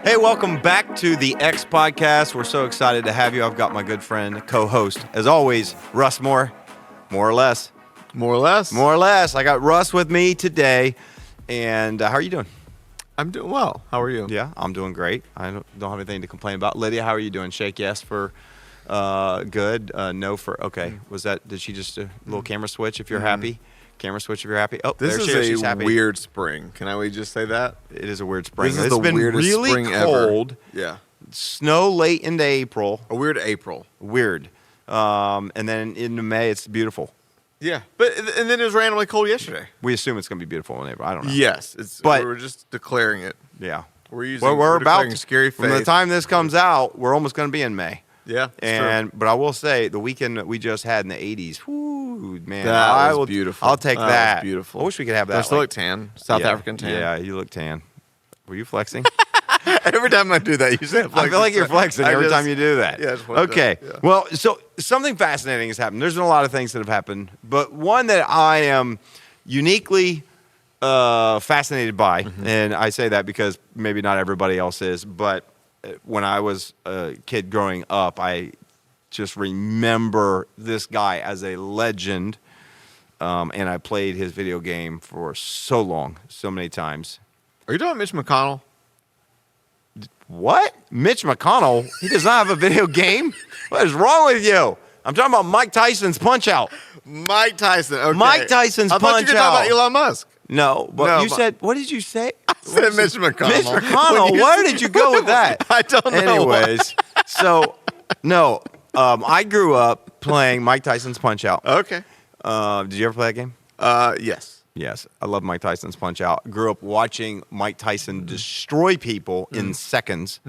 Hey, welcome back to the X Podcast. We're so excited to have you. I've got my good friend, co-host, as always, Russ Moore. More or less. More or less? More or less. I got Russ with me today. And how are you doing? I'm doing well. How are you? Yeah, I'm doing great. I don't have anything to complain about. Lydia, how are you doing? Shake yes for good. No for okay. Was that? Did she just a little camera switch? If you're happy, camera switch. If you're happy. Oh, this there she is. She's is a happy. weird spring. Can we just say that? It is a weird spring. This is It's the been weirdest really spring cold. ever. Yeah, Snow late into April. a weird April. Weird. And then into May, it's beautiful. Yeah, and then it was randomly cold yesterday. We assume it's going to be beautiful in April. I don't know. Yes, But- we're just declaring it. Yeah. We're about declaring scary from the faith. time this comes out, we're almost going to be in May. Yeah, it's true. But I will say the weekend that we just had in the 80s, whew, man, That was beautiful. I'll take That that. was beautiful. I wish we could have I that. still look tan, South yeah, African tan. Yeah, you look tan. Were you flexing? Every time I do that, you say I feel like you're flexing every time you do that. Yeah, I just wanted to- okay. yeah. Well, so something fascinating has happened. There's been a lot of things that have happened, but one that I am uniquely fascinated by, and I say that because maybe not everybody else is, but when I was a kid growing up, I just remember this guy as a legend, and I played his video game for so long, so many times. Are you talking about Mitch McConnell? What? Mitch McConnell? He does not have a video game? What is wrong with you? I'm talking about Mike Tyson's Punch-Out. Mike Tyson. Okay. Mike Tyson's I thought you were Punch-Out. talking about Elon Musk. No, but No, you said, what did you say? I said Mitch McConnell. Mitch McConnell. Where did you go with that? I don't know. Anyways, so, no, I grew up playing Mike Tyson's Punch-Out. Okay. Did you ever play that game? Yes. Yes, I love Mike Tyson's Punch-Out. Grew up watching Mike Tyson destroy people in seconds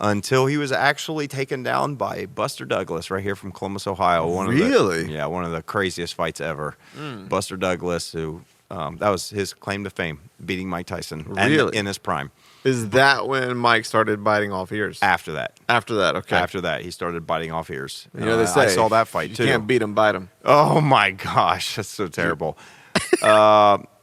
until he was actually taken down by Buster Douglas right here from Columbus, Ohio. Really? Yeah, one of the craziest fights ever. Buster Douglas, who that was his claim to fame, beating Mike Tyson Really? in his prime. Is that when Mike started biting off ears? After that. After that, okay. After that, he started biting off ears. You know, they say I saw that fight, too. You can't beat him, bite him. Oh, my gosh. That's so terrible.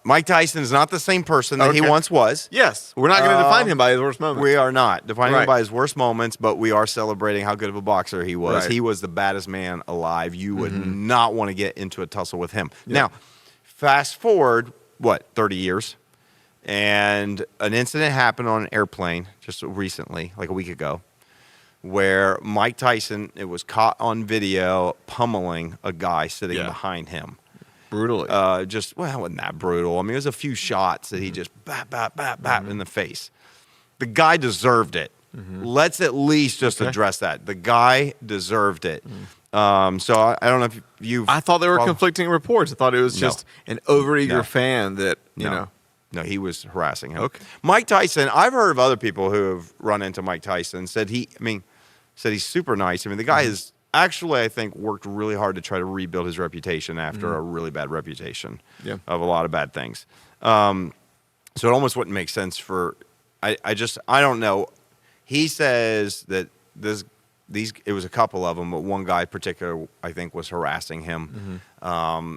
Mike Tyson is not the same person that he Okay. once was. Yes. We're not going to define him by his worst moments. We are not defining him Right. by his worst moments, but we are celebrating how good of a boxer he was. Right. He was the baddest man alive. You would not want to get into a tussle with him. Now, fast forward, 30 years, and an incident happened on an airplane just recently, like a week ago, where Mike Tyson, it was caught on video pummeling a guy sitting behind him. Brutally. It wasn't that brutal. I mean, it was a few shots that he just bap in the face. The guy deserved it. Let's at least just address that. The guy deserved it. So I don't know if you've... I thought there were follow- conflicting reports. I thought it was just an overeager No. fan that, you know. No, he was harassing him. Okay. Mike Tyson, I've heard of other people who have run into Mike Tyson, said he's super nice. I mean, the guy has actually, I think, worked really hard to try to rebuild his reputation after a really bad reputation of a lot of bad things. So it almost wouldn't make sense for, I don't know. He says that it was a couple of them, but one guy in particular, I think, was harassing him.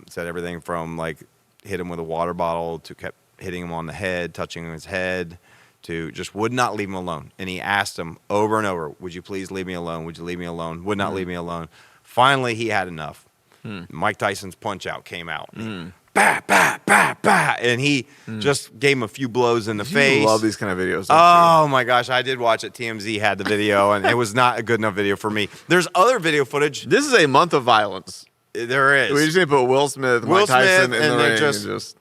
Said everything from like hit him with a water bottle to kept hitting him on the head, touching his head, to just would not leave him alone. And he asked him over and over, would you please leave me alone? Would you leave me alone? Would not leave me alone. Finally, he had enough. Mike Tyson's Punch-Out came out. Bah, bah, bah, bah. And he just gave him a few blows in the face. You love these kind of videos. Oh, my gosh. I did watch it. TMZ had the video, and it was not a good enough video for me. There's other video footage. This is a month of violence. There is. We just need to put Will Smith, Will Mike Tyson Smith, in and the they're ring. just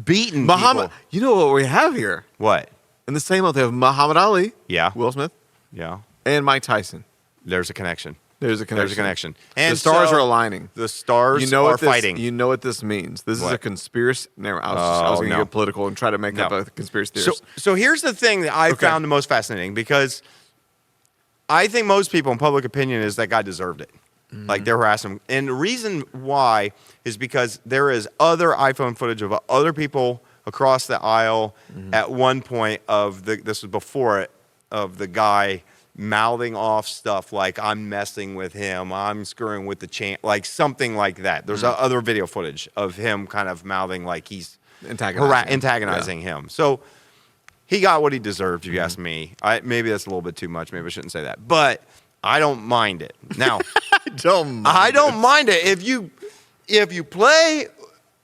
beating Muhammad. people. You know what we have here? What? In the same month, they have Muhammad Ali, Yeah. Will Smith, Yeah. and Mike Tyson. There's a connection. There's a connection. There's a connection. And the stars so are aligning. The stars You know are what this, fighting. You know what this means. This is What? a conspiracy. Never. I was going to no. get political and try to make up No. a conspiracy theory. So here's the thing that I Okay. found the most fascinating, because I think most people in public opinion is that guy deserved it. Like, they're harassing him. And the reason why is because there is other iPhone footage of other people across the aisle at one point this was before it, of the guy mouthing off stuff like I'm messing with him, I'm screwing with the champ, like something like that. There's other video footage of him kind of mouthing like he's antagonizing him. So he got what he deserved, if you ask me. Maybe that's a little bit too much. Maybe I shouldn't say that. But I don't mind it. Now, I don't mind it. If you play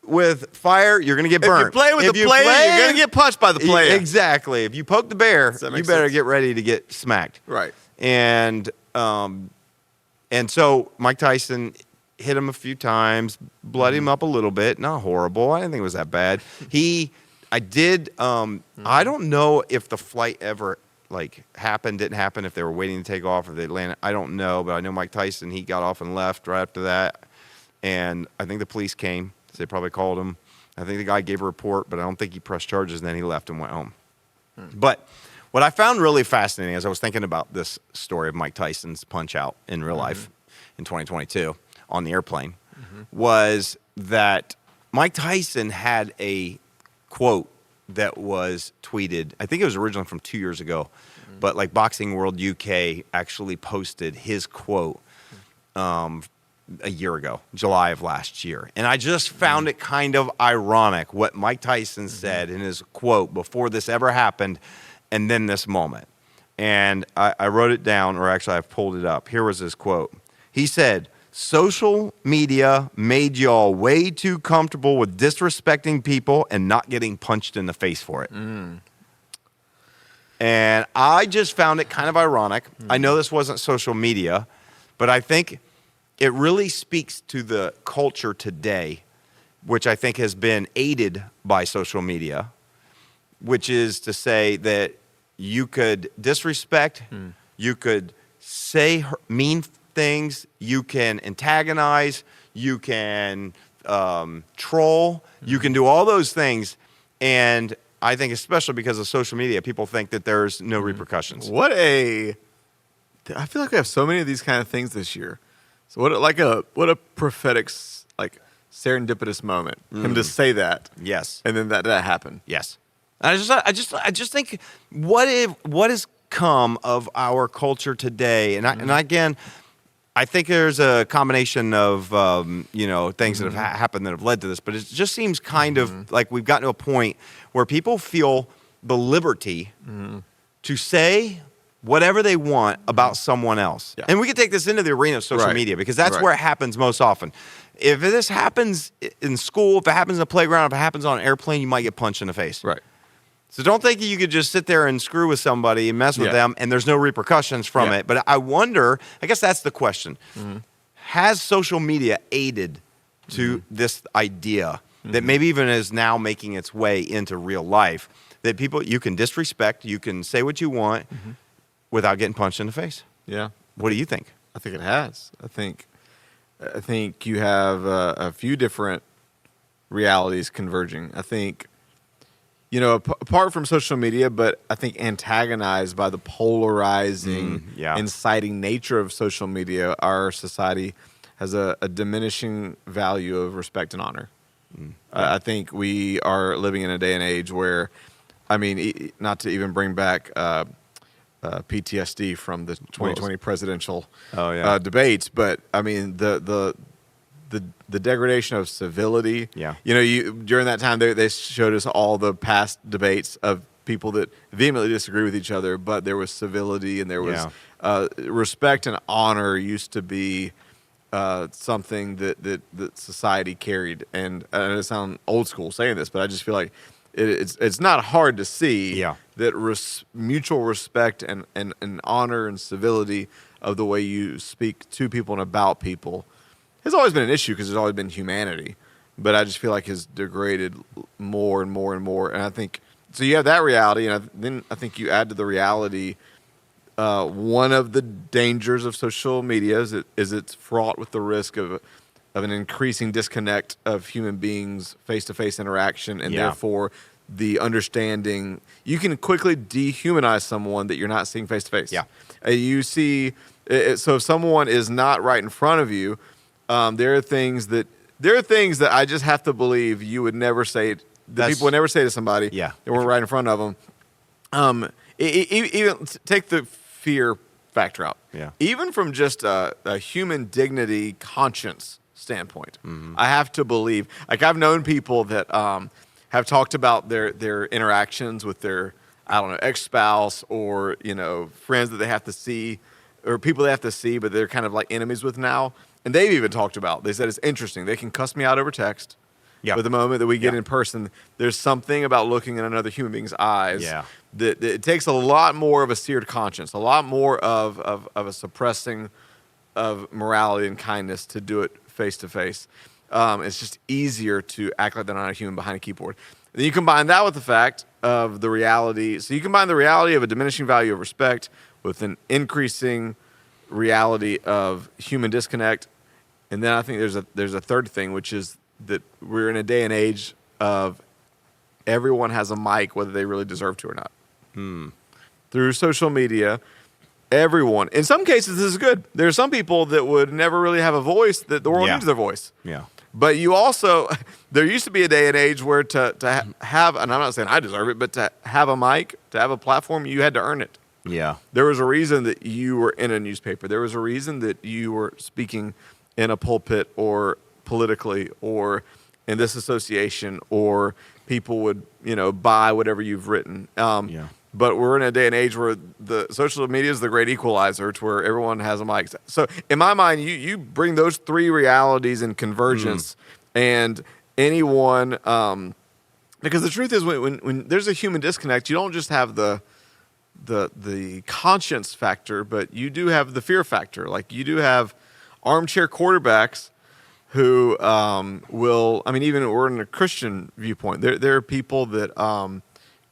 with fire, you're going to get burned. If you play with the player, you're going to get punched by the player. Exactly. If you poke the bear, you better get ready to get smacked. Right. And so Mike Tyson hit him a few times, bloodied him up a little bit. Not horrible. I didn't think it was that bad. I don't know if the flight ever happened, didn't happen, if they were waiting to take off, if they landed. I don't know, but I know Mike Tyson, he got off and left right after that. And I think the police came. So they probably called him. I think the guy gave a report, but I don't think he pressed charges, and then he left and went home. But what I found really fascinating as I was thinking about this story of Mike Tyson's punch-out in real life in 2022 on the airplane was that Mike Tyson had a quote that was tweeted. I think it was originally from 2 years ago, but like Boxing World UK actually posted his quote a year ago, July of last year. And I just found it kind of ironic what Mike Tyson said in his quote before this ever happened and then this moment. And I wrote it down, or actually I've pulled it up. Here was his quote. He said, "Social media made y'all way too comfortable with disrespecting people and not getting punched in the face for it." And I just found it kind of ironic. I know this wasn't social media, but I think it really speaks to the culture today, which I think has been aided by social media, which is to say that you could disrespect, you could say mean things, you can antagonize, you can troll, you can do all those things. And I think especially because of social media, people think that there's no repercussions. I feel like we have so many of these kind of things this year. So what a prophetic, serendipitous moment. Him to say that. Yes. And then that happened. Yes. I just think what has come of our culture today, and again, I think there's a combination of things that have happened that have led to this, but it just seems kind of like we've gotten to a point where people feel the liberty to say whatever they want about someone else. Yeah. And we can take this into the arena of social media because that's where it happens most often. If this happens in school, if it happens in a playground, if it happens on an airplane, you might get punched in the face. Right. So don't think you could just sit there and screw with somebody and mess with them and there's no repercussions from it. But I wonder, I guess that's the question. Has social media aided to this idea that maybe even is now making its way into real life, that people, you can disrespect, you can say what you want without getting punched in the face? Yeah. What do you think? I think it has. I think you have a few different realities converging. I think, apart from social media, but I think antagonized by the polarizing, inciting nature of social media, our society has a diminishing value of respect and honor. I think we are living in a day and age where, not to even bring back PTSD from the 2020 presidential debates, but the degradation of civility. Yeah. During that time they showed us all the past debates of people that vehemently disagree with each other, but there was civility and there was respect and honor used to be something that society carried. And I sound old school saying this, but I just feel like it's not hard to see that mutual respect and honor and civility of the way you speak to people and about people has always been an issue because there's always been humanity. But I just feel like it's degraded more and more and more. And I think, so you have that reality, and then I think you add to the reality, one of the dangers of social media is it's fraught with the risk of an increasing disconnect of human beings' face-to-face interaction, and therefore the understanding. You can quickly dehumanize someone that you're not seeing face-to-face. Yeah. You see, so if someone is not right in front of you, there are things that I just have to believe you would never say, people would never say to somebody that weren't right in front of them. Even take the fear factor out. Yeah. Even from just a human dignity conscience standpoint, I have to believe. Like I've known people that have talked about their interactions with their, I don't know, ex-spouse or friends that they have to see, or people they have to see, but they're kind of like enemies with now. And they've even talked about. They said it's interesting. They can cuss me out over text. Yeah. But the moment that we get in person, there's something about looking in another human being's eyes that it takes a lot more of a seared conscience, a lot more of a suppressing of morality and kindness to do it face to face. It's just easier to act like they're not a human behind a keyboard. And then you combine that with the fact of the reality. So you combine the reality of a diminishing value of respect with an increasing reality of human disconnect. And then I think there's a third thing, which is that we're in a day and age of everyone has a mic, whether they really deserve to or not. Through social media, everyone. In some cases, this is good. There are some people that would never really have a voice that the world needs their voice. Yeah. But you also, there used to be a day and age where to have, and I'm not saying I deserve it, but to have a mic, to have a platform, you had to earn it. Yeah. There was a reason that you were in a newspaper. There was a reason that you were speaking in a pulpit or politically or in this association, or people would, buy whatever you've written. But we're in a day and age where the social media is the great equalizer to where everyone has a mic. So in my mind, you bring those three realities in convergence and anyone, because the truth is when there's a human disconnect, you don't just have the conscience factor, but you do have the fear factor. Like you do have armchair quarterbacks who will, even we're in a Christian viewpoint. There are people that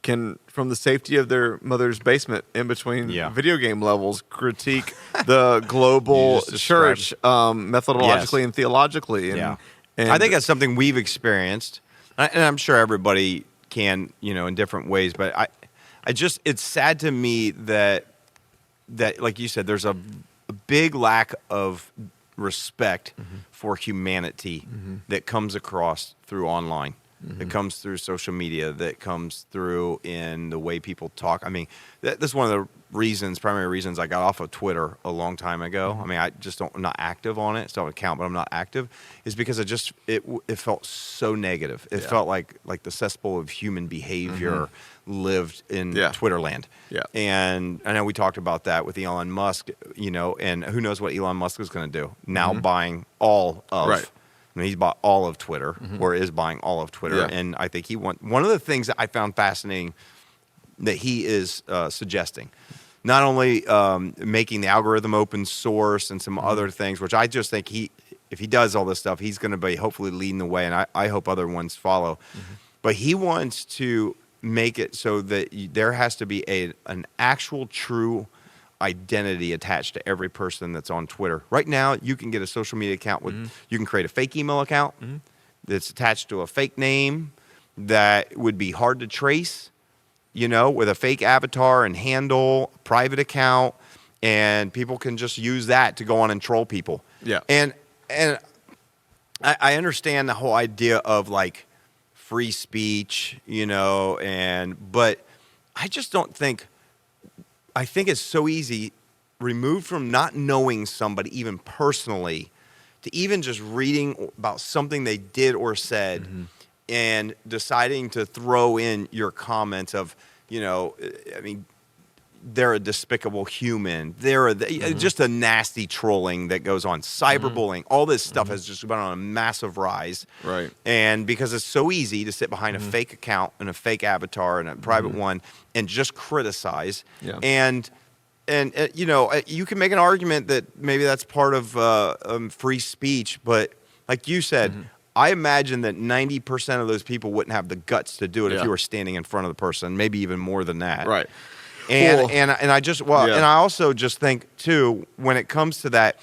can, from the safety of their mother's basement in between video game levels, critique the global church methodologically and theologically. And I think that's something we've experienced, and I'm sure everybody can, in different ways. But it's sad to me that like you said, there's a big lack of respect for humanity that comes across through online, that comes through social media, that comes through in the way people talk. I mean, that's one of the primary reasons I got off of Twitter a long time ago. I mean, I'm not active on it. Still have an account, but I'm not active. Is because it felt so negative. It felt like the cesspool of human behavior lived in Twitter land. Yeah. And I know we talked about that with Elon Musk, and who knows what Elon Musk is going to do now, buying all of. Right. I mean, he's bought all of Twitter, or is buying all of Twitter, and I think one of the things that I found fascinating that he is suggesting, not only making the algorithm open source and some other things, which I just think if he does all this stuff, he's going to be hopefully leading the way, and I hope other ones follow. But he wants to make it so that there has to be an actual true identity attached to every person that's on Twitter. Right now, you can get a social media account you can create a fake email account that's attached to a fake name that would be hard to trace, with a fake avatar and handle, private account, and people can just use that to go on and troll people. Yeah. And I understand the whole idea of like free speech, but I just don't think. I think it's so easy, removed from not knowing somebody even personally, to even just reading about something they did or said and deciding to throw in your comments of, they're a despicable human. They're just a nasty trolling that goes on. Cyberbullying, all this stuff has just been on a massive rise. Right. And because it's so easy to sit behind a fake account and a fake avatar and a private one and just criticize. Yeah. And you can make an argument that maybe that's part of free speech, but like you said, I imagine that 90% of those people wouldn't have the guts to do it if you were standing in front of the person, maybe even more than that. Right. And I also just think too, when it comes to that,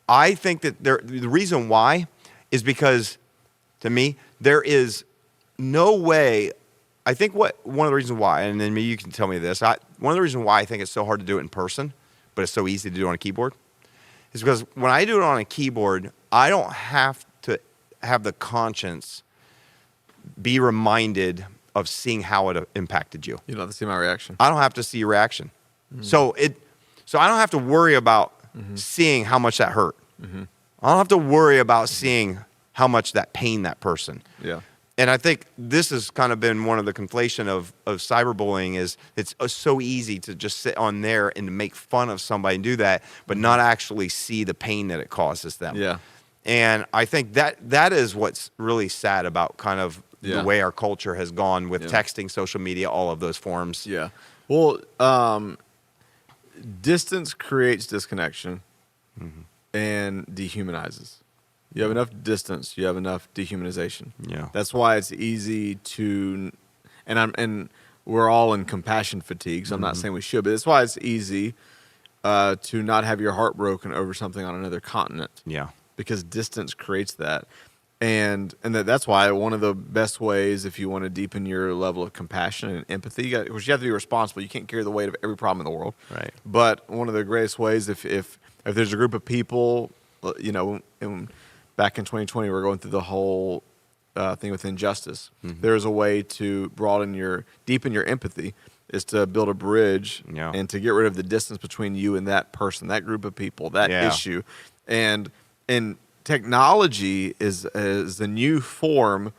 I think that the reason why is because, to me, there is no way. I think one of the reasons why, and then maybe you can tell me this. One of the reasons why I think it's so hard to do it in person, but it's so easy to do it on a keyboard, is because when I do it on a keyboard, I don't have to have the conscience be reminded of seeing how it impacted you. You don't have to see my reaction. I don't have to see your reaction. So So I don't have to worry about seeing how much that hurt. I don't have to worry about seeing how much that pained that person. Yeah. And I think this has kind of been one of the conflation of cyberbullying is it's so easy to just sit on there and to make fun of somebody and do that, but not actually see the pain that it causes them. Yeah. And I think that is what's really sad about kind of the way our culture has gone with texting, social media, all of those forms. Yeah. Well, distance creates disconnection and dehumanizes. You have enough distance, you have enough dehumanization. Yeah. That's why it's easy to, and we're all in compassion fatigue, so I'm not saying we should, but that's why it's easy to not have your heart broken over something on another continent. Yeah. Because distance creates that. And that's why one of the best ways, if you want to deepen your level of compassion and empathy, which you have to be responsible. You can't carry the weight of every problem in the world. Right. But one of the greatest ways, if there's a group of people, back in 2020, we're going through the whole thing with injustice. There's a way to deepen your empathy is to build a bridge and to get rid of the distance between you and that person, that group of people, that issue. And technology is a new form,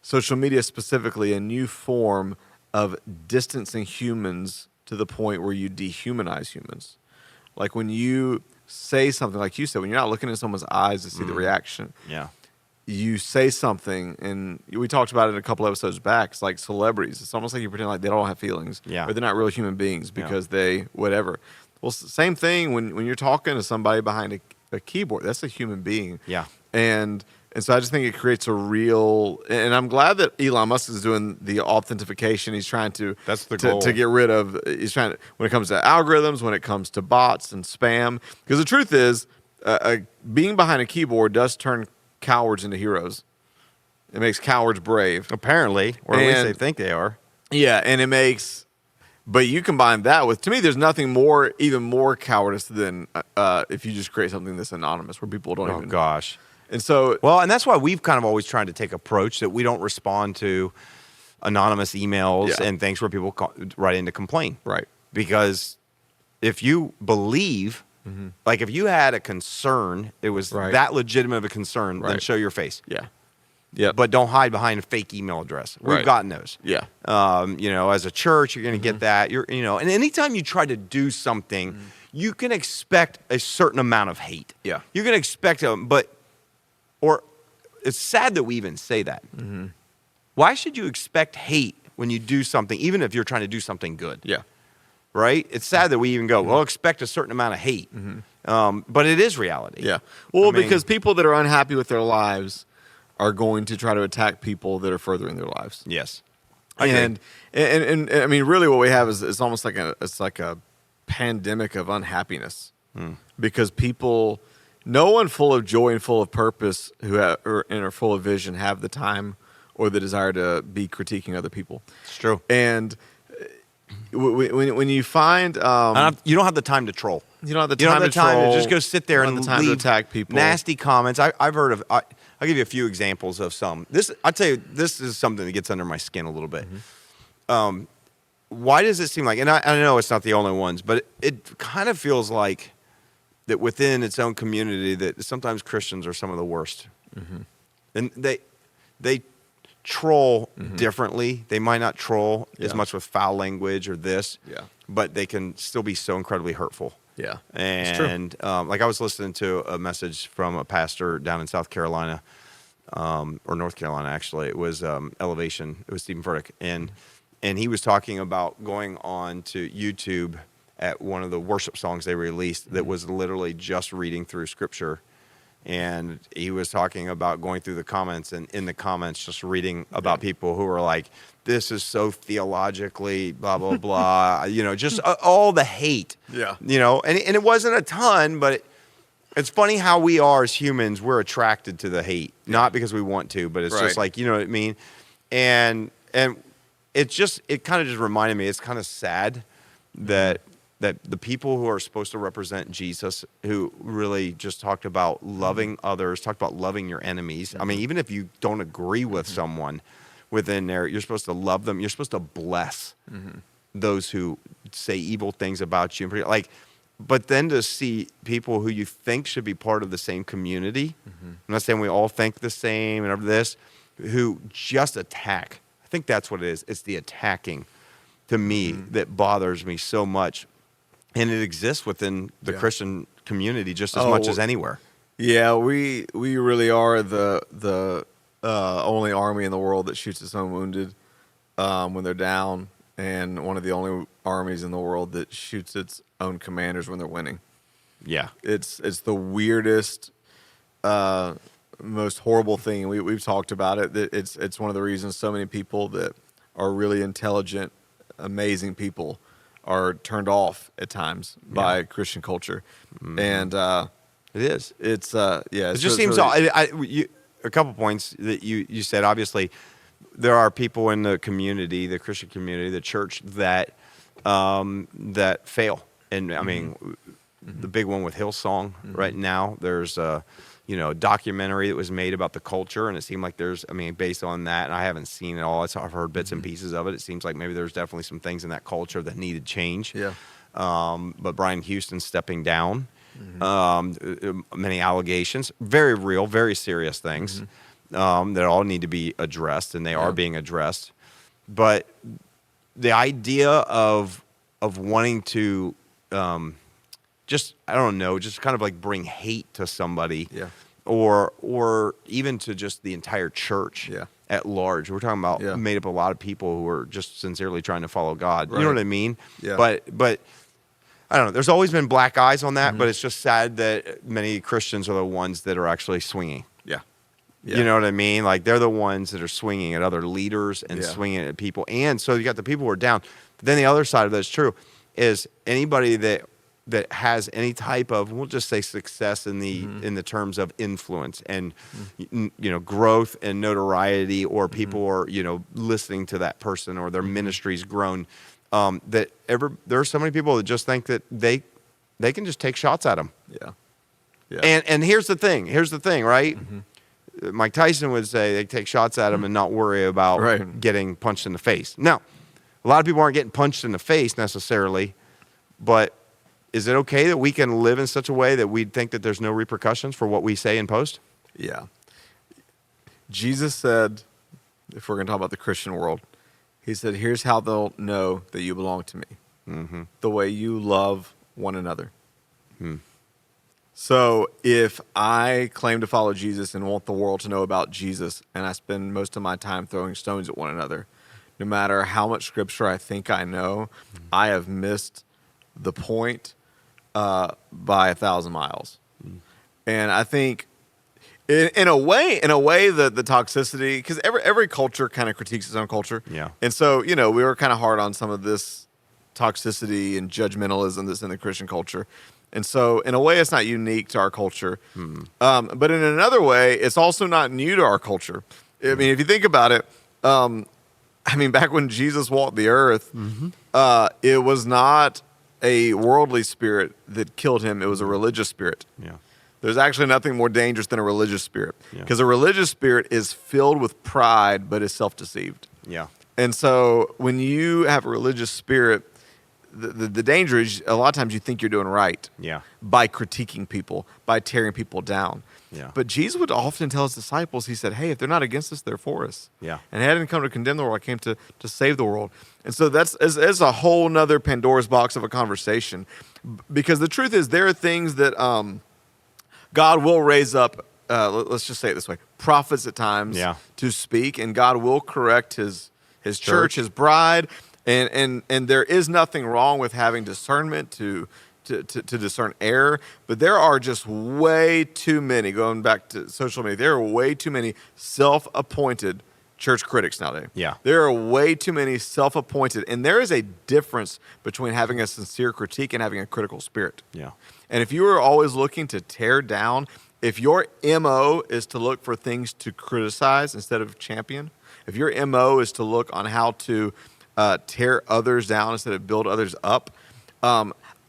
social media specifically, a new form of distancing humans to the point where you dehumanize humans. Like when you say something, like you said, when you're not looking in someone's eyes to see the reaction. Yeah. You say something, and we talked about it a couple episodes back. It's like celebrities. It's almost like you pretend like they don't have feelings. Yeah. Or they're not real human beings because they whatever. Well, same thing when you're talking to somebody behind a keyboard. That's a human being. Yeah. And so I just think it creates a real, and I'm glad that Elon Musk is doing the authentication. He's trying to that's the goal. To get rid of. He's trying to, when it comes to algorithms, when it comes to bots and spam. Because the truth is, being behind a keyboard does turn cowards into heroes. It makes cowards brave, apparently, or at least they think they are. Yeah, and it makes. But you combine that with, to me, there's nothing even more cowardice than if you just create something that's anonymous where people don't even. Oh gosh. And so, and that's why we've kind of always tried to take an approach that we don't respond to anonymous emails and things where people write in to complain. Right. Because if you believe, like if you had a concern, it was that legitimate of a concern, then show your face. Yeah. Yeah. But don't hide behind a fake email address. We've gotten those. Yeah. As a church, you're going to get that. And anytime you try to do something, you can expect a certain amount of hate. Yeah. You can expect or it's sad that we even say that. Why should you expect hate when you do something, even if you're trying to do something good? Yeah. Right? It's sad that we even go, well, expect a certain amount of hate. But it is reality. Yeah. Well, because people that are unhappy with their lives are going to try to attack people that are furthering their lives. Yes. And I mean, really what we have is almost like a pandemic of unhappiness because people... No one full of joy and full of purpose and are full of vision have the time or the desire to be critiquing other people. It's true. And when you find... you don't have the time to troll. You don't have the time to troll. To just go sit there and leave to attack people. Nasty comments. I've heard of... I'll give you a few examples of some. I'll tell you, this is something that gets under my skin a little bit. Why does it seem like... And I know it's not the only ones, but it kind of feels like... that within its own community, that sometimes Christians are some of the worst, and they troll differently. They might not troll as much with foul language or but they can still be so incredibly hurtful. Yeah, and like I was listening to a message from a pastor down in South Carolina, or North Carolina actually. It was Elevation. It was Stephen Furtick, and he was talking about going on to YouTube at one of the worship songs they released that was literally just reading through scripture. And he was talking about going through the comments and in the comments just reading about people who were like, this is so theologically blah, blah, blah, just all the hate. Yeah. And it wasn't a ton, but it's funny how we are as humans, we're attracted to the hate, not because we want to, but it's just like, you know what I mean? And it kind of just reminded me, it's kind of sad that the people who are supposed to represent Jesus, who really just talked about loving others, talked about loving your enemies. I mean, even if you don't agree with someone within there, you're supposed to love them. You're supposed to bless those who say evil things about you. Like, but then to see people who you think should be part of the same community, I'm not saying we all think the same and everything this, who just attack. I think that's what it is. It's the attacking to me that bothers me so much. And it exists within the Christian community just as much as anywhere. Yeah, we really are the only army in the world that shoots its own wounded when they're down, and one of the only armies in the world that shoots its own commanders when they're winning. Yeah, it's the weirdest, most horrible thing. We've talked about it. That it's one of the reasons so many people that are really intelligent, amazing people are turned off at times by Christian culture, and it is. It's It just seems really, a couple points that you said. Obviously, there are people in the community, the Christian community, the church that fail, and I mean, the big one with Hillsong right now. There's a documentary that was made about the culture, and it seemed like based on that, and I haven't seen it all. I've heard bits and pieces of it. It seems like maybe there's definitely some things in that culture that needed change. Yeah. But Brian Houston stepping down. Many allegations, very real, very serious things that all need to be addressed, and they are being addressed. But the idea of wanting to just kind of like bring hate to somebody, or even to just the entire church at large. We're talking about made up a lot of people who are just sincerely trying to follow God. Right. You know what I mean? Yeah. But I don't know. There's always been black eyes on that, but it's just sad that many Christians are the ones that are actually swinging. Yeah. You know what I mean? Like, they're the ones that are swinging at other leaders and swinging at people. And so you got the people who are down. But then the other side of that is true, is anybody that has any type of, we'll just say, success in the terms of influence and growth and notoriety, or people are listening to that person, or their ministry's grown. There are so many people that just think that they can just take shots at them. Yeah. And here's the thing, right? Mike Tyson would say they take shots at him and not worry about getting punched in the face. Now, a lot of people aren't getting punched in the face necessarily, but is it okay that we can live in such a way that we think that there's no repercussions for what we say and post? Yeah. Jesus said, if we're going to talk about the Christian world, he said, here's how they'll know that you belong to me. The way you love one another. So if I claim to follow Jesus and want the world to know about Jesus, and I spend most of my time throwing stones at one another, no matter how much scripture I think I know, I have missed the point by 1,000 miles. And I think in a way, the toxicity, because every culture kind of critiques its own culture. Yeah. And so, we were kind of hard on some of this toxicity and judgmentalism that's in the Christian culture. And so, in a way, it's not unique to our culture. But in another way, it's also not new to our culture. I mean, if you think about it, back when Jesus walked the earth, it was not a worldly spirit that killed him. It was a religious spirit. Yeah. There's actually nothing more dangerous than a religious spirit, because a religious spirit is filled with pride but is self-deceived. Yeah. And so when you have a religious spirit, the danger is a lot of times you think you're doing right by critiquing people, by tearing people down. Yeah. But Jesus would often tell his disciples, he said, hey, if they're not against us, they're for us. Yeah. And I didn't come to condemn the world, I came to save the world. And so that's a whole nother Pandora's box of a conversation. Because the truth is, there are things that God will raise up, let's just say it this way, prophets at times to speak, and God will correct his church, his bride, and there is nothing wrong with having discernment to discern error, but there are just way too many, going back to social media, there are way too many self-appointed church critics nowadays. Yeah. There are way too many self-appointed, and there is a difference between having a sincere critique and having a critical spirit. Yeah. And if you are always looking to tear down, if your MO is to look for things to criticize instead of champion, if your MO is to look on how to tear others down instead of build others up,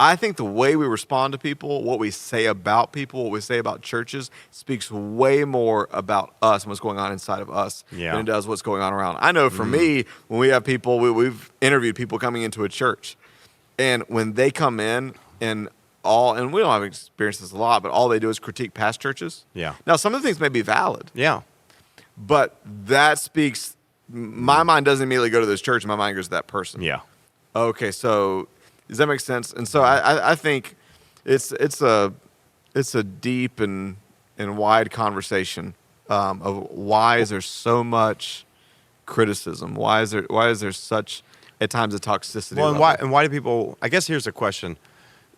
I think the way we respond to people, what we say about people, what we say about churches, speaks way more about us and what's going on inside of us than it does what's going on around. I know for me, when we have people, we've interviewed people coming into a church, and when they come in and and we don't have experienced this a lot, but all they do is critique past churches. Yeah. Now, some of the things may be valid. Yeah. But that speaks, my mind doesn't immediately go to this church. My mind goes to that person. Yeah. Okay, so does that make sense? And so I think it's a deep and wide conversation of why is there so much criticism? Why is there such at times a toxicity? Well, and why do people? I guess here's a question,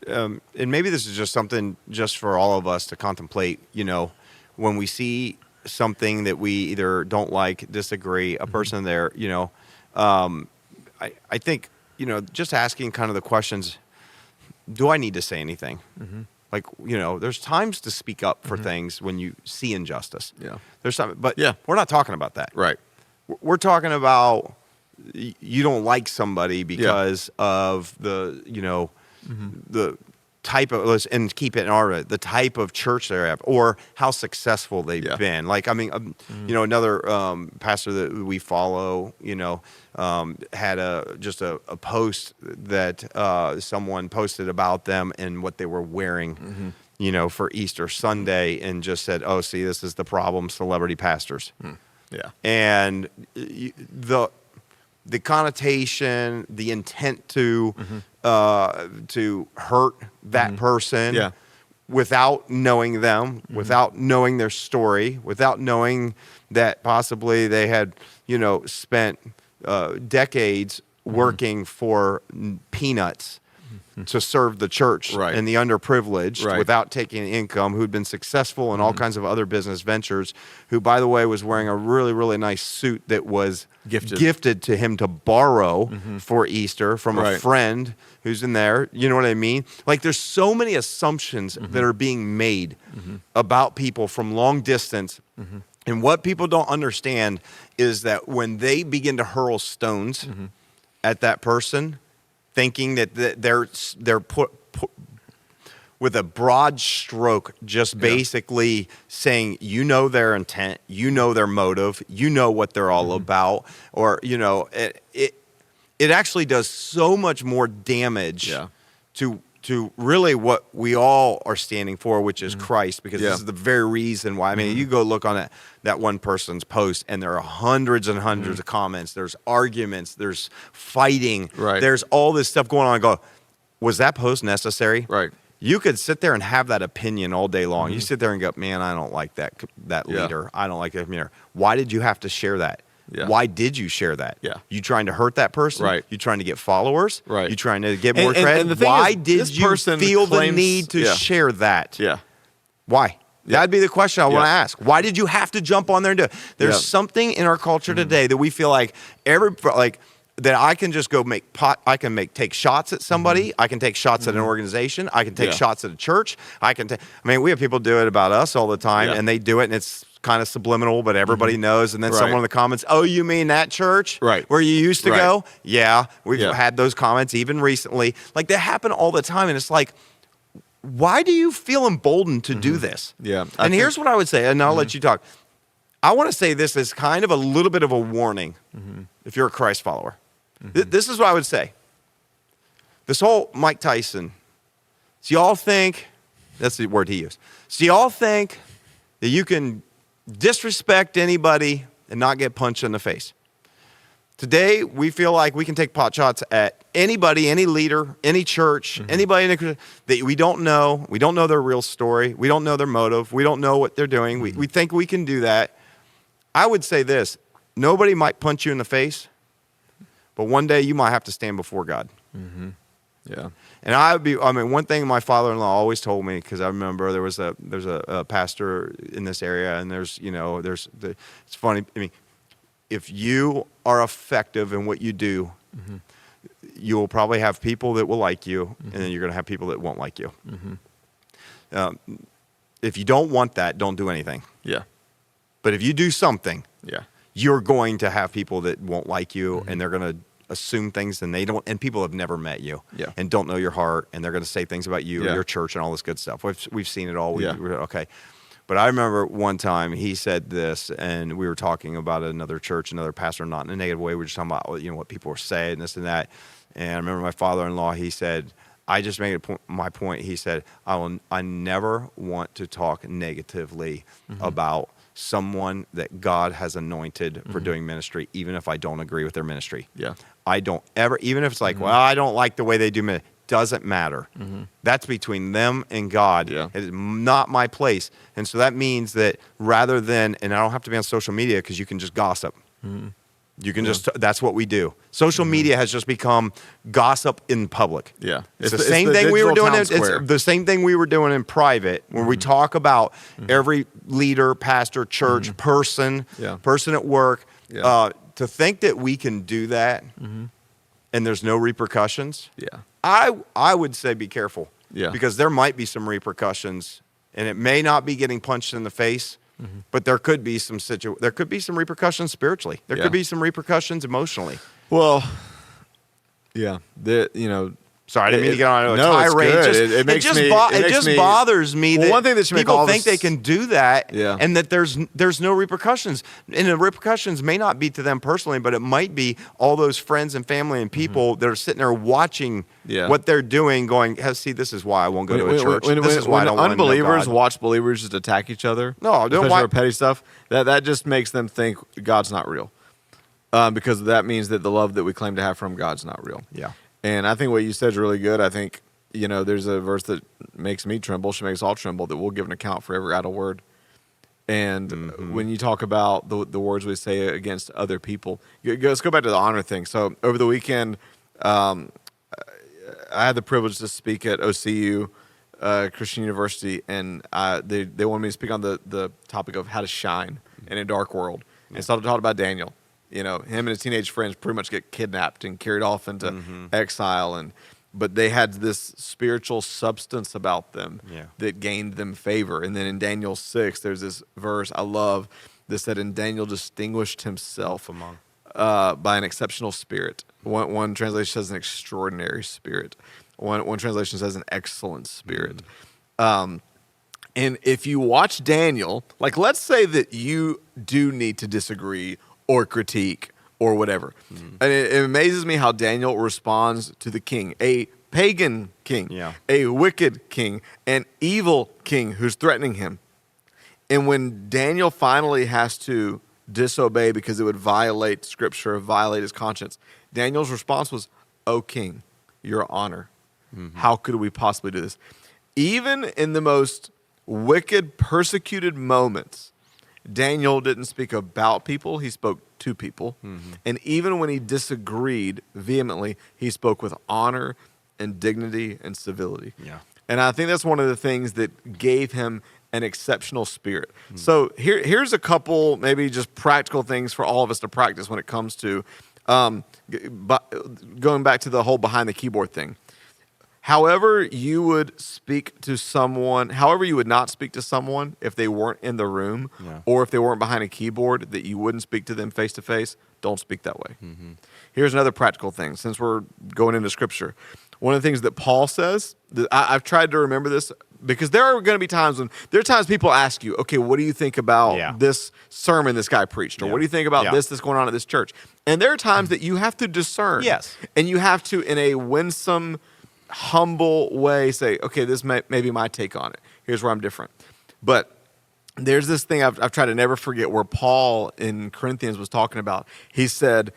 and maybe this is just something just for all of us to contemplate. When we see something that we either don't like, disagree, a person there, I think, just asking kind of the questions, do I need to say anything? Mm-hmm. Like, there's times to speak up for things when you see injustice. Yeah. There's some, but we're not talking about that. Right. We're talking about you don't like somebody because of the, the type of, and keep it in order, the type of church they're at or how successful they've been. Like, I mean, another pastor that we follow, had a post that someone posted about them and what they were wearing, for Easter Sunday, and just said, "Oh, see, this is the problem, celebrity pastors." Yeah. And the connotation, the intent to hurt that person without knowing them, without knowing their story, without knowing that possibly they had, spent decades working for peanuts to serve the church and the underprivileged without taking income, who'd been successful in all kinds of other business ventures, who, by the way, was wearing a really, really nice suit that was gifted to him to borrow for Easter from a friend who's in there. You know what I mean? Like, there's so many assumptions that are being made about people from long distance. And what people don't understand is that when they begin to hurl stones at that person, thinking that they're put with a broad stroke, just basically saying, their intent, their motive, what they're all about, or it actually does so much more damage to really what we all are standing for, which is Christ, because this is the very reason why. I mean, you go look on that one person's post, and there are hundreds and hundreds of comments. There's arguments. There's fighting. There's all this stuff going on. I go, was that post necessary? Right. You could sit there and have that opinion all day long. You sit there and go, man, I don't like that leader. I don't like that leader. Why did you have to share that? Yeah. Why did you share that? Yeah. You trying to hurt that person? Right. You trying to get followers? Right. You trying to get more credit? And the thing Why is, did you feel the need to share that? Yeah. Why? That'd be the question I want to ask. Why did you have to jump on there and do it? There's something in our culture today that we feel like that I can just go take shots at somebody. I can take shots at an organization. I can take shots at a church. We have people do it about us all the time, and they do it, and it's kind of subliminal, but everybody knows. And then someone in the comments, "Oh, you mean that church where you used to go?" Yeah, we've had those comments even recently. Like, they happen all the time, and it's like, why do you feel emboldened to do this? Yeah. And here's what I would say, and I'll let you talk. I want to say this as kind of a little bit of a warning if you're a Christ follower. This is what I would say. This whole Mike Tyson, so y'all think, that's the word he used, so y'all think that you can disrespect anybody and not get punched in the face. Today, we feel like we can take pot shots at anybody, any leader, any church, anybody that we don't know. We don't know their real story. We don't know their motive. We don't know what they're doing. We think we can do that. I would say this: nobody might punch you in the face, but one day you might have to stand before God. Yeah. And one thing my father-in-law always told me, because I remember there's a pastor in this area, and it's funny. I mean, if you are effective in what you do, you will probably have people that will like you, and then you're going to have people that won't like you. If you don't want that, don't do anything. Yeah. But if you do something, you're going to have people that won't like you, and they're going to assume things, and and people have never met you and don't know your heart, and they're going to say things about you, your church, and all this good stuff. We've seen it all. Okay. But I remember one time he said this, and we were talking about another church, another pastor, not in a negative way. We were just talking about what people were saying, this and that. And I remember my father-in-law, he said, I just made my point. He said, I never want to talk negatively about someone that God has anointed for doing ministry, even if I don't agree with their ministry. Yeah. I don't ever, even if it's like, well, I don't like the way they do ministry. Doesn't matter. That's between them and God. Yeah. It is not my place. And so that means that rather than, and I don't have to be on social media because you can just gossip. You can just, that's what we do. Social media has just become gossip in public. Yeah. It's the same thing we were doing. It's the same thing we were doing in private where we talk about every leader, pastor, church, person at work. Yeah. To think that we can do that and there's no repercussions. Yeah. I would say be careful. Yeah. Because there might be some repercussions, and it may not be getting punched in the face, but there could be some repercussions spiritually. There could be some repercussions emotionally. Well, yeah. Sorry, I didn't mean to get on a No, it's tirade. good. It just bothers me that one thing that should make people all think this- they can do that, Yeah. and that there's no repercussions. And the repercussions may not be to them personally, but it might be all those friends and family and people that are sitting there watching what they're doing, going, see, this is why I won't go to a church. This is why I don't want to know unbelievers God. watch believers just attack each other, especially for petty stuff, that just makes them think God's not real. Because that means that the love that we claim to have from God's not real. Yeah. And I think what you said is really good. I think, there's a verse that makes me tremble, should make us all tremble, that we'll give an account for every idle word. And when you talk about the words we say against other people, let's go back to the honor thing. So over the weekend, I had the privilege to speak at OCU, Christian University, and they wanted me to speak on the topic of how to shine in a dark world. And so I talked about Daniel. Him and his teenage friends pretty much get kidnapped and carried off into exile, but they had this spiritual substance about them that gained them favor. And then in Daniel 6, there's this verse I love that said, "And Daniel distinguished himself by an exceptional spirit." One translation says an extraordinary spirit. One translation says an excellent spirit. And if you watch Daniel, like let's say that you do need to disagree or critique or whatever. And it amazes me how Daniel responds to the king, a pagan king, a wicked king, an evil king who's threatening him. And when Daniel finally has to disobey because it would violate scripture, violate his conscience, Daniel's response was, "O king, your honor. How could we possibly do this?" Even in the most wicked, persecuted moments, Daniel didn't speak about people, he spoke to people. And even when he disagreed vehemently, he spoke with honor and dignity and civility. Yeah. And I think that's one of the things that gave him an exceptional spirit. So here's a couple maybe just practical things for all of us to practice when it comes to going back to the whole behind the keyboard thing. However you would speak to someone, however you would not speak to someone if they weren't in the room or if they weren't behind a keyboard, that you wouldn't speak to them face to face, don't speak that way. Here's another practical thing, since we're going into scripture. One of the things that Paul says, that I've tried to remember this, because there are going to be times when, people ask you, okay, what do you think about this sermon this guy preached? Or what do you think about this that's going on at this church? And there are times that you have to discern. Yes. And you have to, in a winsome, humble way, say, okay, this may be my take on it. Here's where I'm different. But there's this thing I've tried to never forget where Paul in Corinthians was talking about. He said,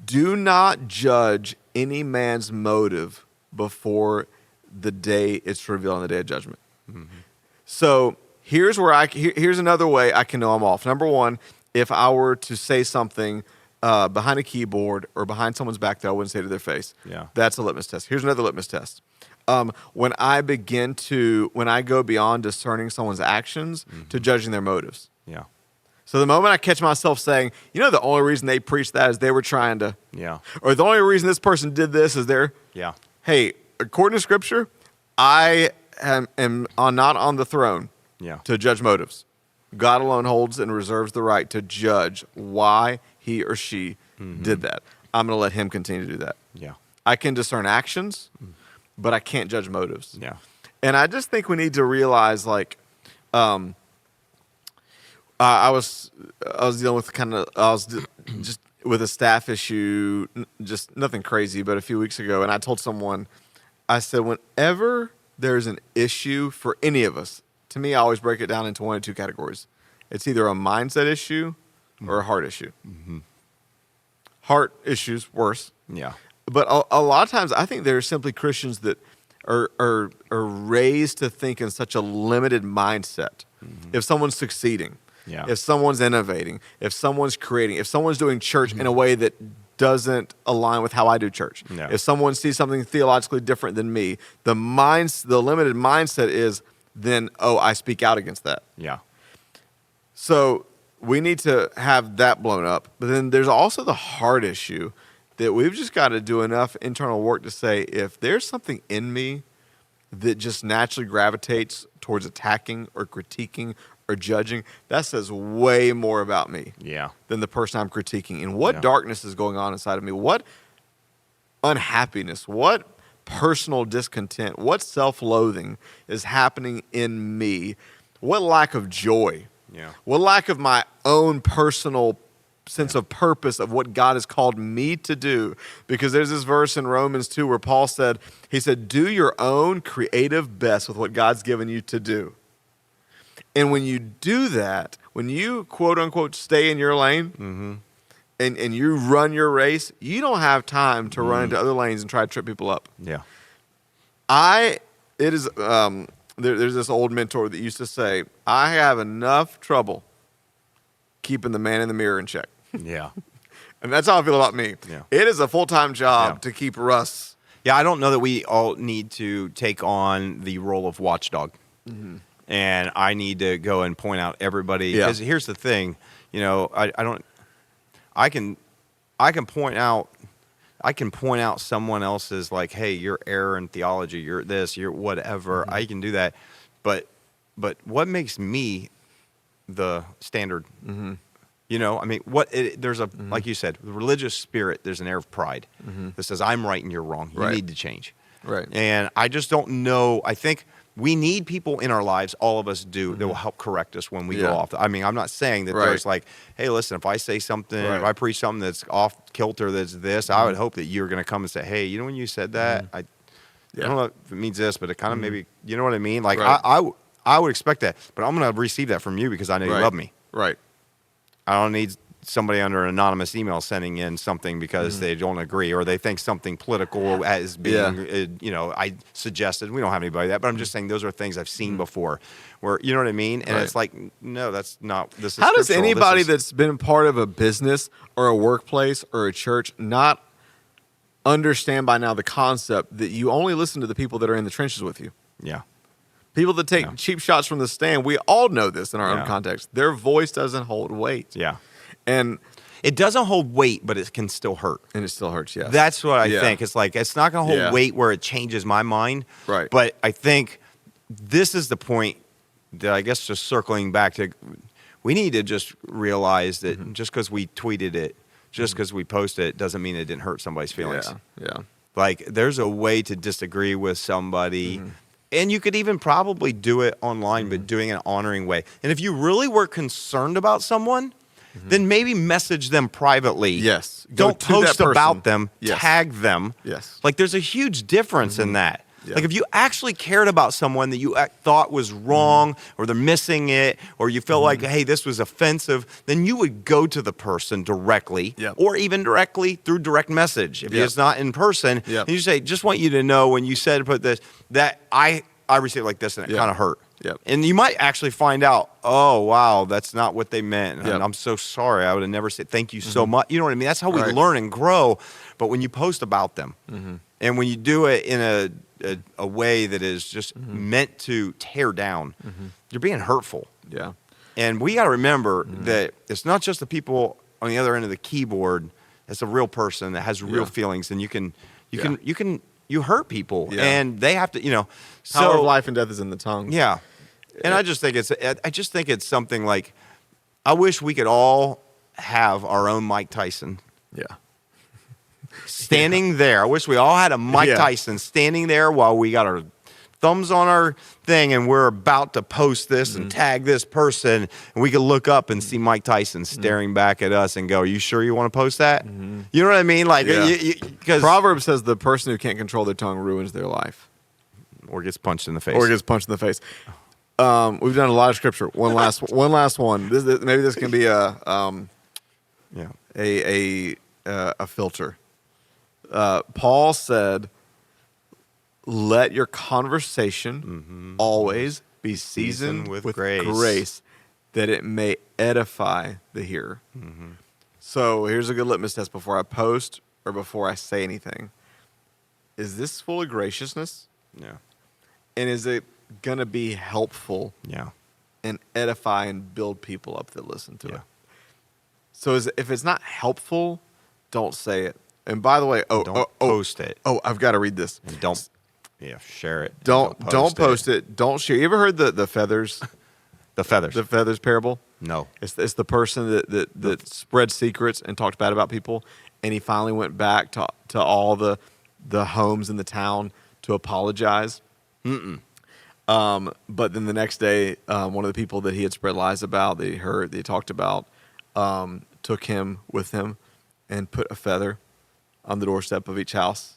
"Do not judge any man's motive before the day it's revealed on the day of judgment." So here's another way I can know I'm off. Number one, if I were to say something behind a keyboard or behind someone's back that I wouldn't say to their face, that's a litmus test. Here's another litmus test. When I go beyond discerning someone's actions to judging their motives. So the moment I catch myself saying, the only reason they preached that is they were trying to, or the only reason this person did this is hey, according to scripture, I am not on the throne to judge motives. God alone holds and reserves the right to judge why he or she did that. I'm going to let him continue to do that. I can discern actions, but I can't judge motives. And I just think we need to realize, I was dealing with just with a staff issue, just nothing crazy, but a few weeks ago, and I told someone, I said, whenever there's an issue for any of us, to me, I always break it down into one of two categories. It's either a mindset issue or a heart issue. Mm-hmm. Heart issues, worse. Yeah. But a lot of times, I think there are simply Christians that are raised to think in such a limited mindset. Mm-hmm. If someone's succeeding, if someone's innovating, if someone's creating, if someone's doing church in a way that doesn't align with how I do church, if someone sees something theologically different than me, the limited mindset is then, I speak out against that. Yeah. So we need to have that blown up. But then there's also the heart issue that we've just got to do enough internal work to say, if there's something in me that just naturally gravitates towards attacking or critiquing or judging, that says way more about me than the person I'm critiquing. And what darkness is going on inside of me? What unhappiness? What personal discontent? What self-loathing is happening in me? What lack of joy? What lack of my own personal sense of purpose of what God has called me to do? Because there's this verse in Romans 2 where Paul said, do your own creative best with what God's given you to do. And when you do that, when you quote unquote stay in your lane and you run your race, you don't have time to run into other lanes and try to trip people up. Yeah. There's this old mentor that used to say, I have enough trouble keeping the man in the mirror in check. Yeah. And that's how I feel about me. Yeah. It is a full-time job to keep Russ. Yeah, I don't know that we all need to take on the role of watchdog. Mm-hmm. And I need to go and point out everybody. Because here's the thing, I can point out someone else's, like, hey, your error in theology, you're this, you're whatever. Mm-hmm. I can do that. But what makes me the standard? Mm-hmm. There's a, like you said, the religious spirit, there's an air of pride that says, I'm right and you're wrong. You need to change. Right. And I just don't know. I think we need people in our lives, all of us do, that will help correct us when we go off. I'm not saying that there's like, hey, listen, if I say something, if I preach something that's off kilter, that's this, I would hope that you're going to come and say, hey, when you said that, I don't know if it means this, but it kind of maybe, you know what I mean? Like, I would expect that, but I'm going to receive that from you because I know you love me. Right. I don't need somebody under an anonymous email sending in something because they don't agree or they think something political as being, I suggested. We don't have anybody like that, but I'm just saying those are things I've seen before where, you know what I mean? And it's like, no, that's not, this is How does anybody that's been part of a business or a workplace or a church not understand by now the concept that you only listen to the people that are in the trenches with you? Yeah. People that take cheap shots from the stand, we all know this in our own context. Their voice doesn't hold weight. Yeah. And it doesn't hold weight, but it can still hurt. And it still hurts, yes. That's what I think. It's like, it's not going to hold weight where it changes my mind. Right. But I think this is the point that I guess just circling back to, we need to just realize that just because we tweeted it, just because we posted it, doesn't mean it didn't hurt somebody's feelings. Yeah. Like, there's a way to disagree with somebody. And you could even probably do it online, but doing it in an honoring way. And if you really were concerned about someone, then maybe message them privately. Yes. Don't post about them. Yes. Tag them. Yes. Like, there's a huge difference in that. Yeah. Like, if you actually cared about someone that you thought was wrong or they're missing it or you felt like, hey, this was offensive, then you would go to the person directly or even directly through direct message. If it's not in person, and you say, just want you to know when you said put this, that I received like this and it kind of hurt. Yep. And you might actually find out, oh, wow, that's not what they meant. And I'm so sorry. I would have never said thank you so much. You know what I mean? That's how we learn and grow. But when you post about them and when you do it in a way that is just meant to tear down, you're being hurtful. Yeah. And we got to remember that it's not just the people on the other end of the keyboard. It's a real person that has real feelings. And you hurt people and they have to, power of life and death is in the tongue. Yeah. And I just think it's something like, I wish we could all have our own Mike Tyson. Yeah. Standing there. I wish we all had a Mike Tyson standing there while we got our thumbs on our thing and we're about to post this and tag this person, and we can look up and see Mike Tyson staring back at us and go, "Are you sure you want to post that?" You know what I mean? Like, because Proverbs says the person who can't control their tongue ruins their life, or gets punched in the face. We've done a lot of scripture. One last one. Maybe this can be a filter. Paul said, "Let your conversation always be seasoned with grace, that it may edify the hearer." So here's a good litmus test before I post or before I say anything. Is this full of graciousness? Yeah. And is it going to be helpful? Yeah. And edify and build people up that listen to it? So if it's not helpful, don't say it. And by the way, don't post it. Oh, I've got to read this. And don't share it. Don't post it. Don't share. You ever heard the feathers? The feathers. The feathers parable? No. It's the person that spread secrets and talked bad about people, and he finally went back to all the homes in the town to apologize. But then the next day, one of the people that he had spread lies about, that he talked about, took him with him and put a feather on the doorstep of each house,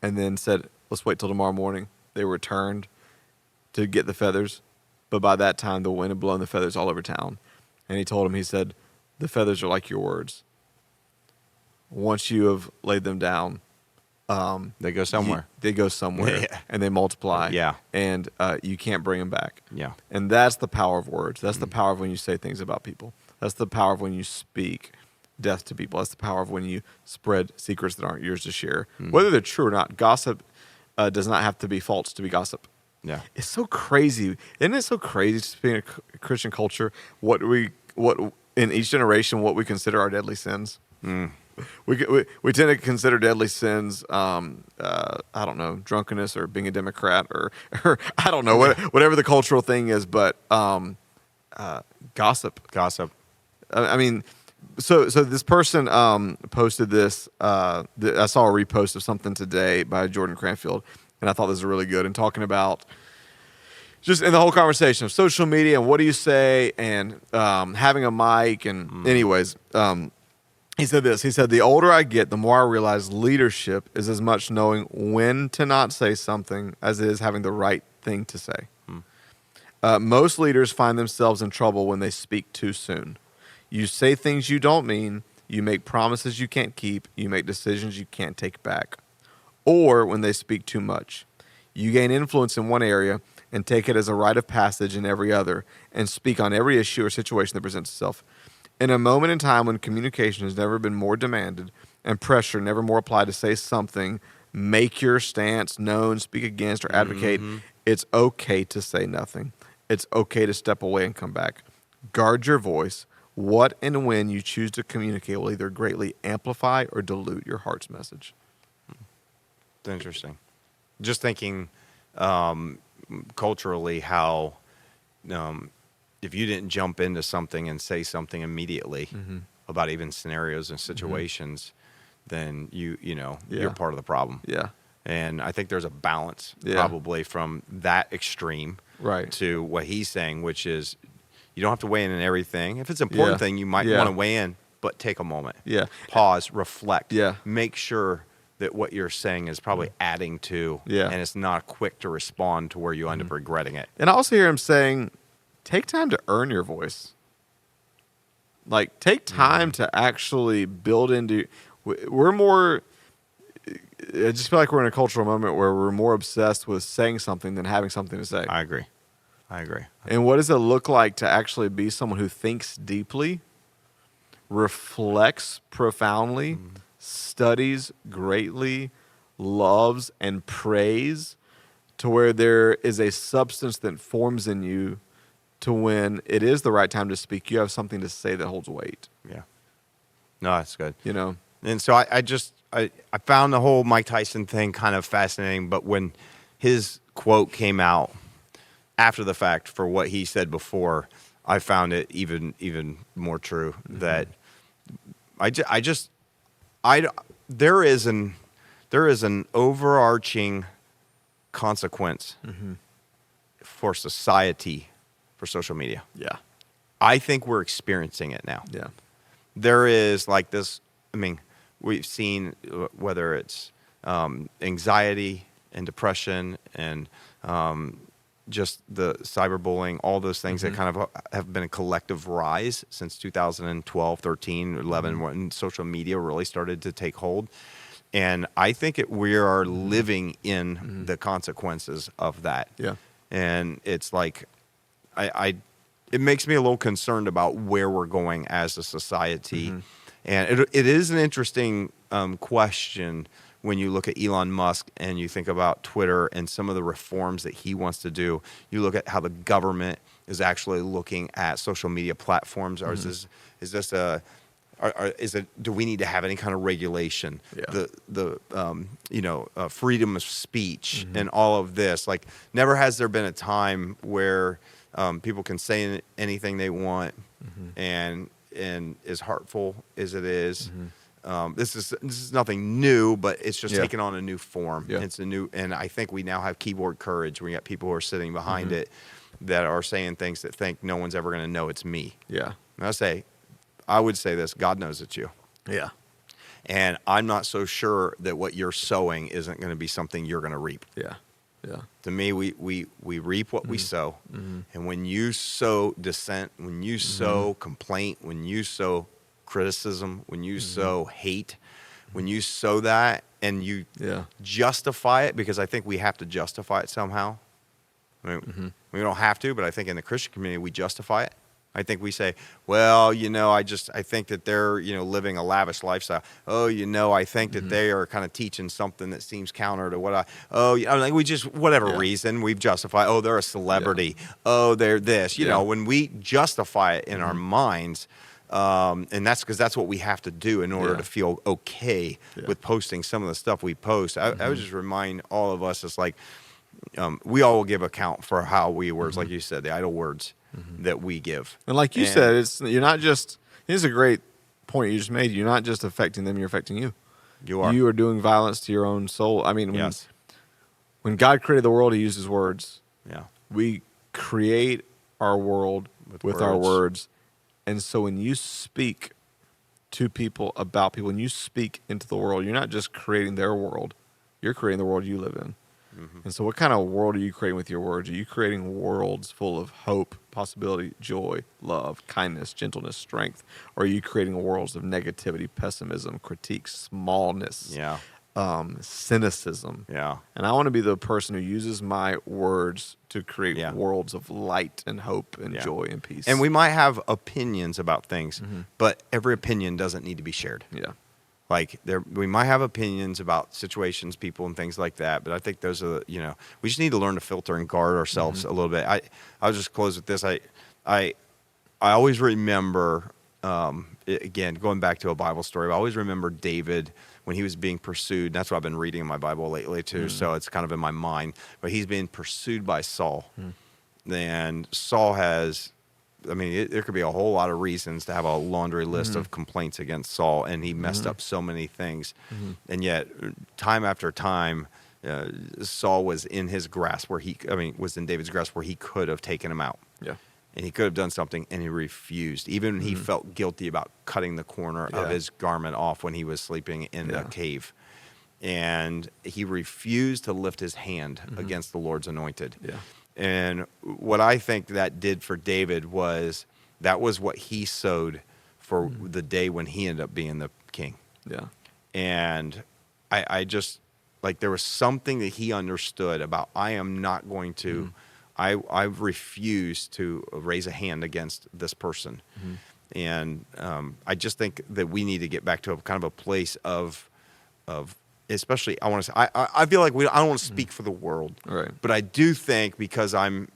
and then said, "Let's wait till tomorrow morning." They returned to get the feathers, but by that time the wind had blown the feathers all over town. And he told him, he said, "The feathers are like your words. Once you have laid them down, they go somewhere. And they multiply. Yeah. And you can't bring them back." Yeah. And that's the power of words. That's the power of when you say things about people. That's the power of when you speak death to people. That's the power of when you spread secrets that aren't yours to share. Whether they're true or not, gossip does not have to be false to be gossip. Yeah. It's so crazy. Isn't it so crazy to be in a Christian culture, what in each generation, what we consider our deadly sins? We tend to consider deadly sins, I don't know, drunkenness or being a Democrat or I don't know, whatever the cultural thing is, but gossip. I mean, so this person posted this. I saw a repost of something today by Jordan Cranfield, and I thought this was really good, and talking about just in the whole conversation of social media and what do you say and having a mic and anyways. He said this. He said, "The older I get, the more I realize leadership is as much knowing when to not say something as it is having the right thing to say. Most leaders find themselves in trouble when they speak too soon. You say things you don't mean. You make promises you can't keep. You make decisions you can't take back. Or when they speak too much. You gain influence in one area and take it as a rite of passage in every other and speak on every issue or situation that presents itself. In a moment in time when communication has never been more demanded and pressure never more applied to say something, make your stance known, speak against, or advocate, it's okay to say nothing. It's okay to step away and come back. Guard your voice. What and when you choose to communicate will either greatly amplify or dilute your heart's message." It's interesting. Just thinking culturally how if you didn't jump into something and say something immediately about even scenarios and situations, then you're part of the problem. Yeah. And I think there's a balance probably from that extreme to what he's saying, which is you don't have to weigh in on everything. If it's an important thing, you might want to weigh in, but take a moment. Yeah. Pause, reflect. Yeah. Make sure that what you're saying is probably adding to, and it's not quick to respond to where you end up regretting it. And I also hear him saying, take time to earn your voice. Like, take time to actually build into. We're more. I just feel like we're in a cultural moment where we're more obsessed with saying something than having something to say. I agree. And what does it look like to actually be someone who thinks deeply, reflects profoundly, studies greatly, loves and prays, to where there is a substance that forms in you to when it is the right time to speak, you have something to say that holds weight. Yeah. No, that's good. And so I found the whole Mike Tyson thing kind of fascinating, but when his quote came out after the fact for what he said before, I found it even more true that there is an overarching consequence for society for social media. Yeah. I think we're experiencing it now. Yeah. There is like this, I mean, we've seen whether it's anxiety and depression and just the cyberbullying, all those things that kind of have been a collective rise since 2012, 13, 11, when social media really started to take hold. And I think we are living in the consequences of that. Yeah. And it's like, it makes me a little concerned about where we're going as a society. And it is an interesting question when you look at Elon Musk and you think about Twitter and some of the reforms that he wants to do. You look at how the government is actually looking at social media platforms. Or is this do we need to have any kind of regulation? Yeah. The freedom of speech and all of this. Like, never has there been a time where people can say anything they want and as hurtful as it is. This is nothing new, but it's just taken on a new form. Yeah. It's and I think we now have keyboard courage. We got people who are sitting behind it that are saying things that think no one's ever going to know it's me. Yeah. And I would say this: God knows it's you. Yeah. And I'm not so sure that what you're sowing isn't going to be something you're going to reap. Yeah. Yeah. To me, we reap what we sow. And when you sow dissent, when you sow complaint, when you sow criticism, when you sow hate, when you sow that and you justify it, because I think we have to justify it somehow. I mean, we don't have to, but I think in the Christian community, we justify it. I think we say, well, I think that they're, living a lavish lifestyle. Oh, I think that they are kind of teaching something that seems counter to what we just, whatever reason, we've justified, oh, they're a celebrity. Yeah. Oh, they're this. When we justify it in our minds, and that's because that's what we have to do in order to feel okay with posting some of the stuff we post. I would just remind all of us, it's like, we all will give account for how we words, like you said, the idle words that we give. And like you said, you're not just, here's a great point you just made. You're not just affecting them, you're affecting you. You are. You are doing violence to your own soul. I mean, when God created the world, he used his words. Yeah. We create our world with our words. And so when you speak to people about people, when you speak into the world, you're not just creating their world, you're creating the world you live in. And so what kind of world are you creating with your words? Are you creating worlds full of hope, possibility, joy, love, kindness, gentleness, strength? Or are you creating worlds of negativity, pessimism, critique, smallness, cynicism? Yeah. And I want to be the person who uses my words to create worlds of light and hope and joy and peace. And we might have opinions about things, but every opinion doesn't need to be shared. Yeah. Like, we might have opinions about situations, people, and things like that, but I think those are, we just need to learn to filter and guard ourselves a little bit. I'll just close with this. I always remember, again, going back to a Bible story, I always remember David when he was being pursued. That's what I've been reading in my Bible lately, too, so it's kind of in my mind. But he's being pursued by Saul. And Saul has... there could be a whole lot of reasons to have a laundry list of complaints against Saul, and he messed up so many things. And yet, time after time, Saul was in his grasp was in David's grasp where he could have taken him out. Yeah. And he could have done something, and he refused. Even he felt guilty about cutting the corner of his garment off when he was sleeping in a cave. And he refused to lift his hand against the Lord's anointed. Yeah. And what I think that did for David was that was what he sowed for the day when he ended up being the king. Yeah. And I just, like, there was something that he understood about, I am not going to, I refuse to raise a hand against this person. And I just think that we need to get back to a kind of a place of especially, I want to say, I feel like I don't want to speak for the world, right? But I do think, because I'm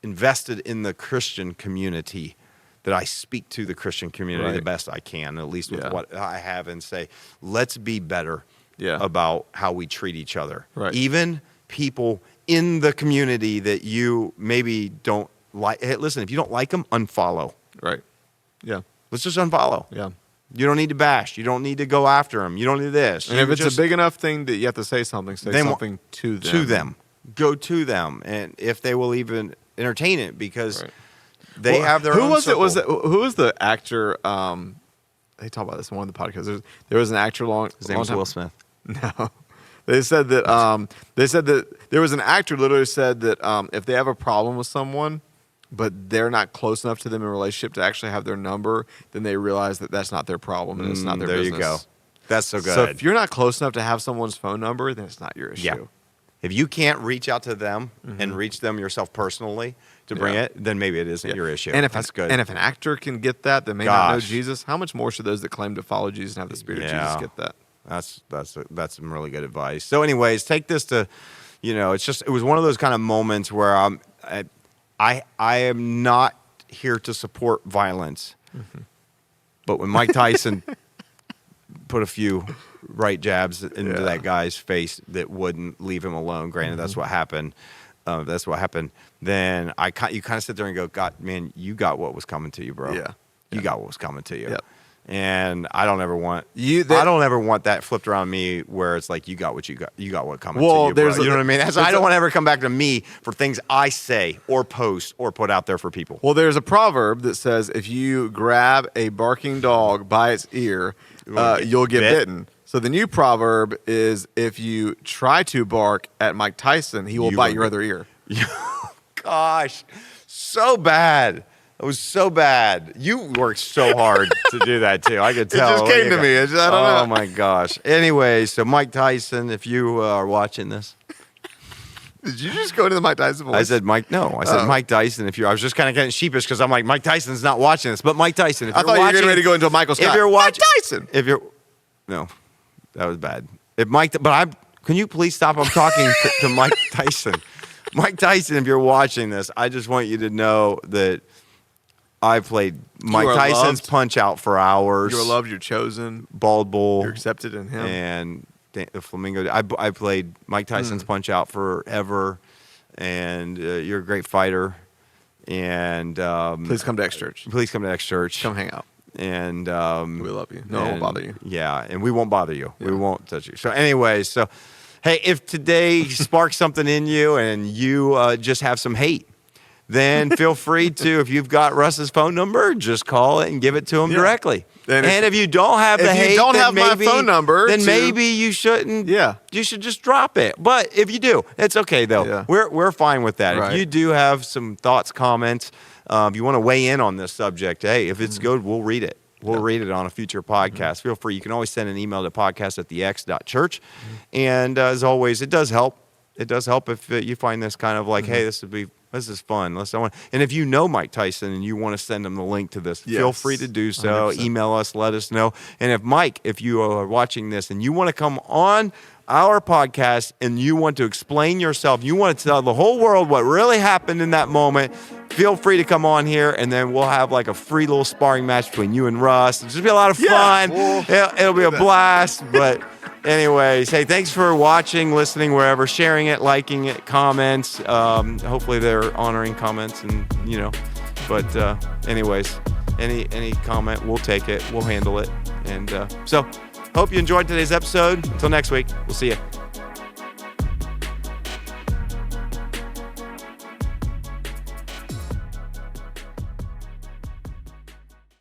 invested in the Christian community, that I speak to the Christian community the best I can, at least with what I have, and say, let's be better about how we treat each other. Right. Even people in the community that you maybe don't like. Hey, listen, if you don't like them, unfollow. Right. Yeah. Let's just unfollow. Yeah. You don't need to bash. You don't need to go after them. You don't need this. And if it's a big enough thing that you have to say something to them. To them. go to them, and if they will even entertain it, because they have their own circle. Who was the actor? They talk about this in one of the podcasts. There was an actor His name was Will Smith. No, they said that there was an actor literally said that if they have a problem with someone, but they're not close enough to them in a relationship to actually have their number, then they realize that that's not their problem and it's not their business. There you go. That's so good. So if you're not close enough to have someone's phone number, then it's not your issue. Yeah. If you can't reach out to them and reach them yourself personally to bring it, then maybe it isn't your issue. And if that's good. And if an actor can get that may not know Jesus, how much more should those that claim to follow Jesus and have the Spirit of Jesus get that? That's some really good advice. So, anyways, take this to, it was one of those kind of moments where I am not here to support violence, but when Mike Tyson put a few right jabs into that guy's face that wouldn't leave him alone. Granted, that's what happened. Then you kind of sit there and go, God, man, you got what was coming to you, bro. Yeah. You got what was coming to you. Yep. And I don't ever want I don't ever want that flipped around me where it's like you got what coming to you, bro. You know what I mean? I don't want to ever come back to me for things I say or post or put out there for people. Well, there's a proverb that says if you grab a barking dog by its ear, you'll get bitten. So the new proverb is if you try to bark at Mike Tyson, he will bite your other ear. Gosh, so bad. It was so bad. You worked so hard to do that, too. I could tell. It just came to me. I don't know. Oh, my gosh. Anyway, so Mike Tyson, if you are watching this. Did you just go into the Mike Tyson voice? I said Mike Tyson. I was just kind of getting sheepish because I'm like, Mike Tyson's not watching this. But Mike Tyson, if you're watching. I thought you were getting ready to go into a Michael Scott. If you're watching. Mike Tyson. No, that was bad. Can you please stop? I'm talking to Mike Tyson. Mike Tyson, if you're watching this, I just want you to know that I played Mike Tyson's Punch-Out for hours. You are loved. You're chosen. Bald Bull. You're accepted in him. And the Flamingo. I played Mike Tyson's Punch-Out forever. And you're a great fighter. And please come to X Church. Come hang out. And we love you. No one won't bother you. Yeah, and we won't bother you. Yeah. We won't touch you. So anyways, hey, if today sparks something in you and you just have some hate, then feel free to, if you've got Russ's phone number, just call it and give it to him directly. And if you don't have the hate, my phone number, then maybe you shouldn't. Yeah, you should just drop it. But if you do, it's okay though. Yeah. We're fine with that. Right. If you do have some thoughts, comments, if you want to weigh in on this subject, hey, if it's good, we'll read it. We'll read it on a future podcast. Feel free. You can always send an email to podcast@thex.church. And as always, it does help. It does help if you find this kind of like, hey, this is fun. And if you know Mike Tyson and you want to send him the link to this, feel free to do so. 100%. Email us, let us know. And if you are watching this and you want to come on our podcast and you want to explain yourself, you want to tell the whole world what really happened in that moment, feel free to come on here, and then we'll have like a free little sparring match between you and Russ. It'll just be a lot of fun. It'll be a blast. But anyways, hey, thanks for watching, listening, wherever, sharing it, liking it, comments. Hopefully they're honoring comments, and But anyways, any comment, we'll take it, we'll handle it, and so hope you enjoyed today's episode. Until next week, we'll see you.